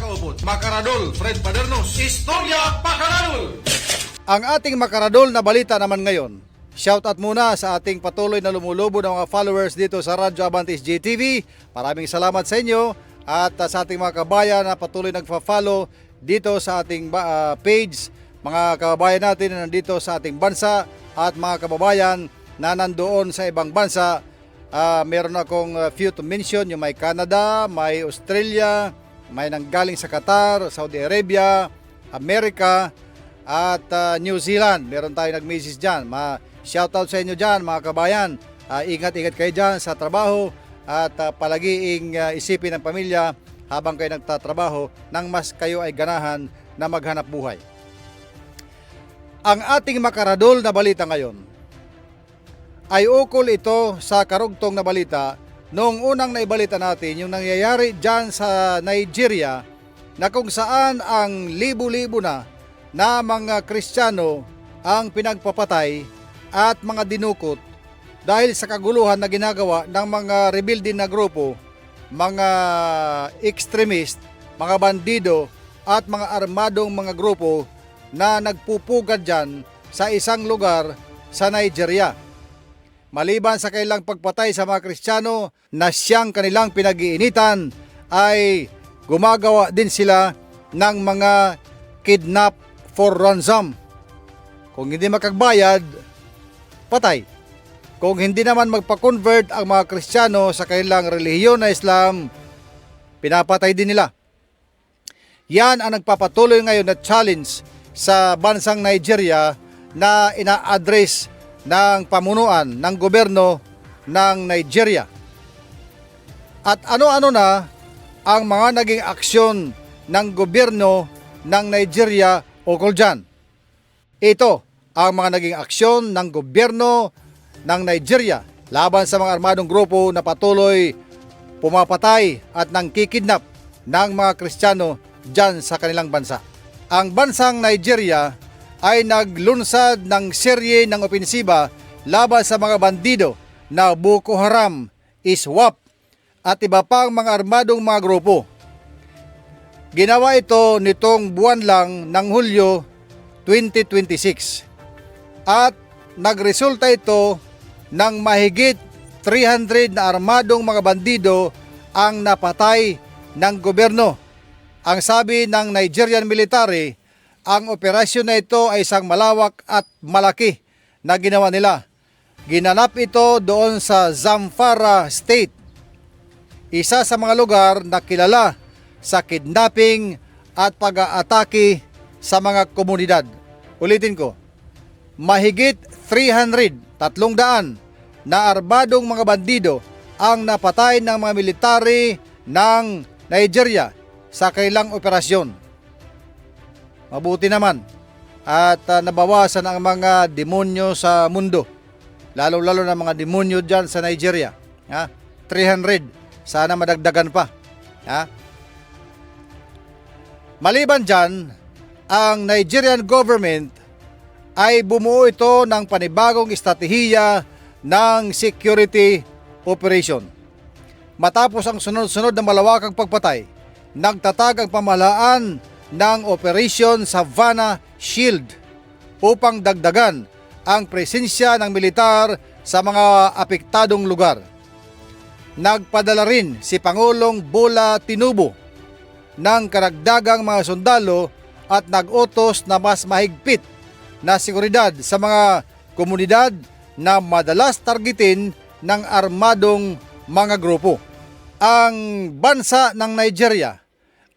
nakaupot. Makaradol, Fred Padernos, Istorya Pakaradol! Ang ating makaradol na balita naman ngayon. Shoutout muna sa ating patuloy na lumulubo ng mga followers dito sa Radyo Avantis JTV. Maraming salamat sa inyo at sa ating mga kabayan na patuloy nagfa-follow dito sa ating page. Mga kababayan natin na nandito sa ating bansa at mga kababayan na nandoon sa ibang bansa. Meron akong few to mention, yung may Canada, may Australia, may nanggaling sa Qatar, Saudi Arabia, Amerika, at New Zealand. Meron tayo nag-message dyan. Shoutout sa inyo dyan mga kabayan. Ingat-ingat kayo dyan sa trabaho at palagiing isipin ng pamilya habang kayo nagtatrabaho nang mas kayo ay ganahan na maghanap buhay. Ang ating makaradol na balita ngayon ay ukol ito sa karugtong na balita noong unang naibalita natin yung nangyayari dyan sa Nigeria na kung saan ang libu-libo na mga Kristiyano ang pinagpapatay at mga dinukot dahil sa kaguluhan na ginagawa ng mga rebelde na grupo, mga extremist, mga bandido at mga armadong mga grupo na nagpupugad dyan sa isang lugar sa Nigeria. Maliban sa kailang pagpatay sa mga Kristiyano na siyang kanilang pinag-iinitan, ay gumagawa din sila ng mga kidnap for ransom. Kung hindi makagbayad, patay. Kung hindi naman magpa-convert ang mga Kristiyano sa kanilang relihiyon na Islam, pinapatay din nila. Yan ang nagpapatuloy ngayon na challenge sa bansang Nigeria na ina-address ng pamunuan ng gobyerno ng Nigeria. At ano-ano na ang mga naging aksyon ng gobyerno ng Nigeria ukol dyan. Ito ang mga naging aksyon ng gobyerno ng Nigeria laban sa mga armadong grupo na patuloy pumapatay at nangkikidnap ng mga Kristiyano dyan sa kanilang bansa. Ang bansang Nigeria ay naglunsad ng serye ng opensiba laban sa mga bandido na Boko Haram, ISWAP at iba pang mga armadong mga grupo. Ginawa ito nitong buwan lang ng Hulyo 2026 at nagresulta ito ng mahigit 300 na armadong mga bandido ang napatay ng gobyerno. Ang sabi ng Nigerian military, ang operasyon na ito ay isang malawak at malaki na ginawa nila. Ginanap ito doon sa Zamfara State, isa sa mga lugar na kilala sa kidnapping at pag-aatake sa mga komunidad. Ulitin ko, mahigit 300 na armadong mga bandido ang napatay ng mga military ng Nigeria sa kailang operasyon. Mabuti naman at nabawasan ang mga demonyo sa mundo. Lalo-lalo na mga demonyo dyan sa Nigeria. 300. Sana madagdagan pa. Maliban dyan, ang Nigerian government ay bumuo ito ng panibagong estratehiya ng security operation. Matapos ang sunod-sunod na malawakang pagpatay, nagtatag ang pamahalaan ng Operation Savannah Shield upang dagdagan ang presensya ng militar sa mga apektadong lugar. Nagpadala rin si Pangulong Bola Tinubu ng karagdagang mga sundalo at nag-utos na mas mahigpit na seguridad sa mga komunidad na madalas targetin ng armadong mga grupo. Ang bansa ng Nigeria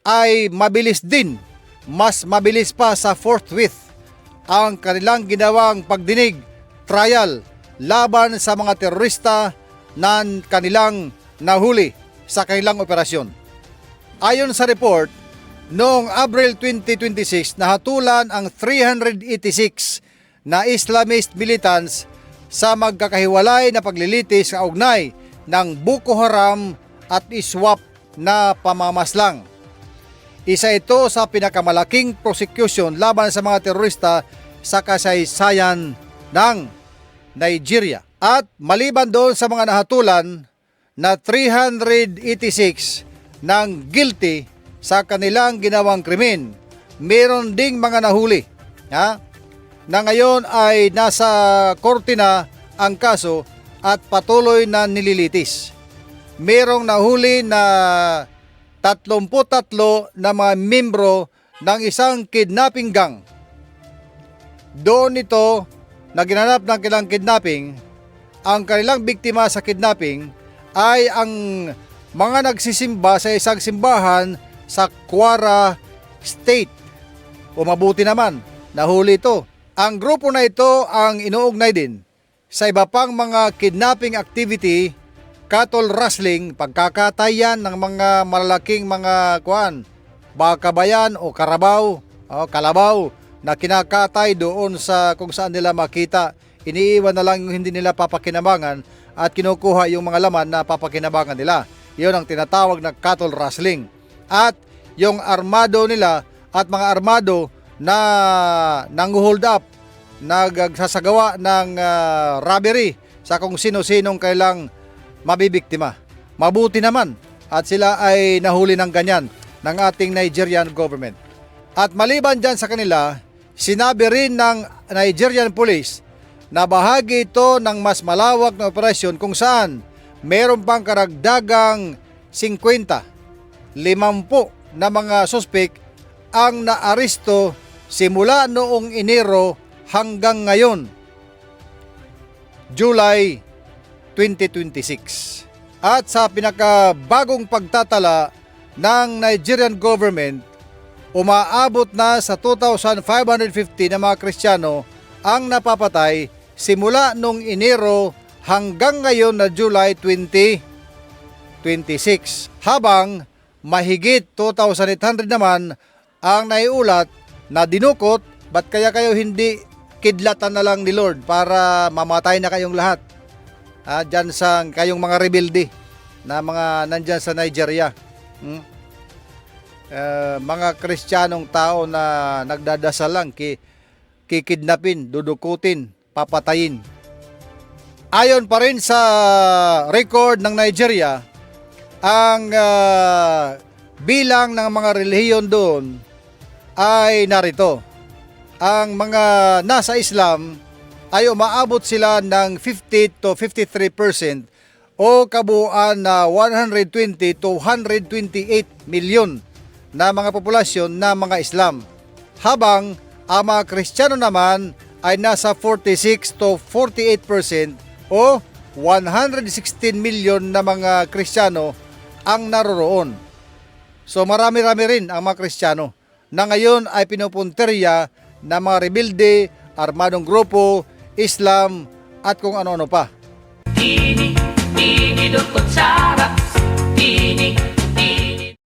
ay mabilis din, mas mabilis pa sa forthwith ang kanilang ginawang pagdinig, trial, laban sa mga terorista na kanilang nahuli sa kanilang operasyon. Ayon sa report, noong Abril 2026, nahatulan ang 386 na Islamist militants sa magkakahiwalay na paglilitis kaugnay ng Boko Haram at ISWAP na pamamaslang. Isa ito sa pinakamalaking prosecution laban sa mga terorista sa kasaysayan ng Nigeria. At maliban doon sa mga nahatulan na 386 ng guilty sa kanilang ginawang krimen. Meron ding mga nahuli, na ngayon ay nasa korte na ang kaso at patuloy na nililitis. Merong nahuli na 33 na mga membro ng isang kidnapping gang. Doon ito na ginanap ng kanilang kidnapping. Ang kanilang biktima sa kidnapping ay ang mga nagsisimba sa isang simbahan sa Quara State. O mabuti naman, nahuli ito. Ang grupo na ito ang inuugnay din sa iba pang mga kidnapping activity, cattle rustling, pagkakatayan ng mga malalaking mga baka bayan o karabaw, kalabaw na kinakatay doon sa kung saan nila makita. Iniiwan na lang yung hindi nila papakinabangan at kinukuha yung mga laman na papakinabangan nila. Yun ang tinatawag na cattle rustling. At yung armado nila at mga armado na nang-hold up, nagsasagawa ng robbery sa kung sino-sinong kailang mabibiktima. Mabuti naman at sila ay nahuli ng ganyan ng ating Nigerian government. At maliban dyan sa kanila, sinabi rin ng Nigerian police na bahagi ito ng mas malawak na operasyon kung saan meron pang karagdagang 50 na mga suspek ang naaresto simula noong Enero hanggang ngayon, July 2026. At sa pinakabagong pagtatala ng Nigerian government, umaabot na sa 2,550 na mga Kristiyano ang napapatay simula noong Enero hanggang ngayon na July 2026. Habang mahigit 2,800 naman ang naiulat na dinukot. Ba't kaya kayo hindi kidlatan na lang ni Lord para mamatay na kayong lahat? Dyan sa kayong mga rebelde na mga nandyan sa Nigeria. Mga Kristiyanong tao na nagdadasal lang, kikidnapin, dudukutin, papatayin. Ayon pa rin sa record ng Nigeria, ang bilang ng mga relihiyon doon ay narito. Ang mga nasa Islam ay umaabot sila ng 50 to 53% o kabuuan na 120 to 128 milyon na mga populasyon na mga Islam. Habang ang mga Kristiyano naman ay nasa 46 to 48% o 116 milyon na mga Kristiyano ang naroroon. So marami-rami rin ang mga Kristiyano na ngayon ay pinupunterya ng mga rebelde, armadong grupo, Islam at kung ano-ano pa.